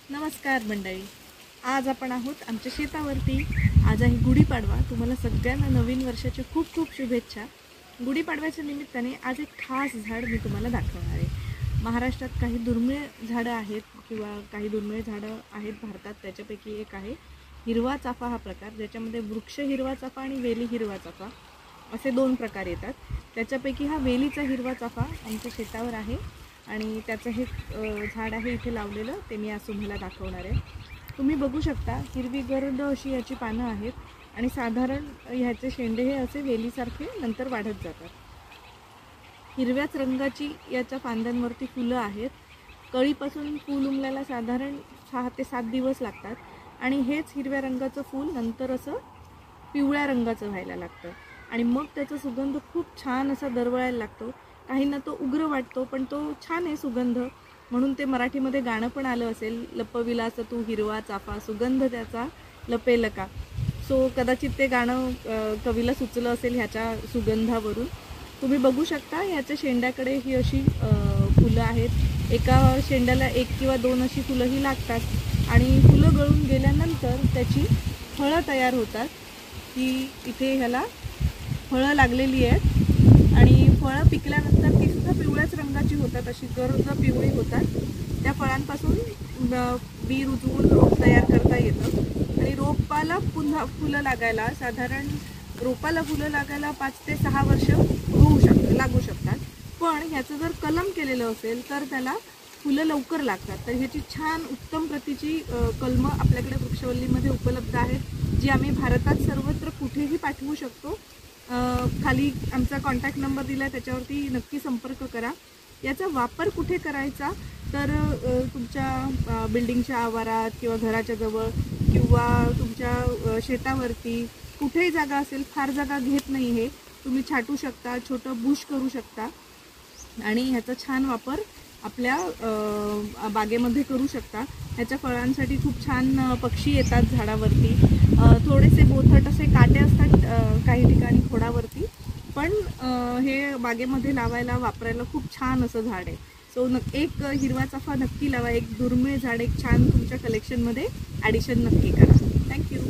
नमस्कार मंडळी, आज आपण आहोत आमच्या शेतावरती। आज आहे गुढीपाडवा। तुम्हाला सगळ्यांना नवीन वर्षाच्या खूप खूप शुभेच्छा। गुढीपाडव्याच्या निमित्ताने आज एक खास झाड मी तुम्हाला दाखवणार आहे। महाराष्ट्रात काही दुर्मिळ झाडं आहेत किंवा काही दुर्मिळ झाडं आहेत भारतात, त्याच्यापैकी एक आहे हिरवा चाफा हा प्रकार, ज्याच्यामध्ये वृक्ष हिरवा चाफा आणि वेली हिरवा चाफा असे दोन प्रकार येतात। त्याच्यापैकी हा वेलीचा हिरवा चाफा आमच्या शेतावर आहे आणि त्याचं हे झाड आहे इथे लावलेलं, ते मी आज तुम्हाला दाखवणार आहे। तुम्ही बघू शकता हिरवी गर्द अशी याची पानं आहेत आणि साधारण ह्याचे शेंडे हे असे वेलीसारखे नंतर वाढत जातात। हिरव्याच रंगाची याच्या फांद्यांवरती फुलं आहेत। कळीपासून फूल उमलायला साधारण 6 ते 7 दिवस लागतात आणि हेच हिरव्या रंगाचं फूल नंतर असं पिवळ्या रंगाचं व्हायला लागतं आणि मग त्याचा सुगंध खूप छान असा दरवळायला लागतो। काहींना तो उग्र वाटतो, पण तो छान आहे सुगंध, म्हणून ते मराठीमध्ये गाणं पण आलं असेल, लपविलास तू हिरवा चाफा सुगंध त्याचा लपेल का। सो कदाचित ते गाणं कवीला सुचलं असेल ह्याच्या सुगंधावरून। तुम्ही बघू शकता ह्याच्या शेंड्याकडे ही अशी फुलं आहेत। एका शेंड्याला 1 किंवा 2 अशी फुलंही लागतात आणि फुलं गळून गेल्यानंतर त्याची फळं तयार होतात। की इथे ह्याला फळं लागलेली आहेत आणि फळं पिकल्यानंतर ती सुद्धा पिवळ्याच रंगाची होतात, अशी गर्द पिवळी होतात। त्या फळांपासून बी रुजवून रोप तयार करता येतं आणि रोपाला पुन्हा फुलं लागायला साधारण रोपाला फुलं लागायला 5 ते 6 वर्ष लागू शकतात। पण ह्याचं जर कलम केलेलं असेल तर त्याला फुलं लवकर लागतात। तर ह्याची छान उत्तम प्रतीची कलमं आपल्याकडे वृक्षवल्लीमध्ये उपलब्ध आहेत, जी आम्ही भारतात सर्वत्र कुठेही पाठवू शकतो। खाली आमचा कॉन्टॅक्ट नंबर दिला आहे, त्याच्यावरती नक्की संपर्क करा। याचा वापर कुठे करायचा तर तुमच्या बिल्डिंगच्या आवारात किंवा घराच्या जवळ किंवा तुमच्या शेतावरती कुठेही जागा असेल, फार जागा घेत नाही हे, तुम्ही छाटू शकता, छोटं बुश करू शकता आणि ह्याचा छान वापर आपल्या बागेमध्ये करू शकता। ह्याच्या फळांसाठी खूप छान पक्षी येतात झाडावरती। थोडेसे बोथट असे काटे असतात काही ठिकाणी खोडावरती, पण हे बागेमध्ये लावायला वापरायला खूप छान असं झाड आहे। सो एक हिरवा चाफा नक्की लावा, एक दुर्मिळ झाड एक छान तुमच्या कलेक्शनमध्ये ॲडिशन नक्की करा। थँक्यू।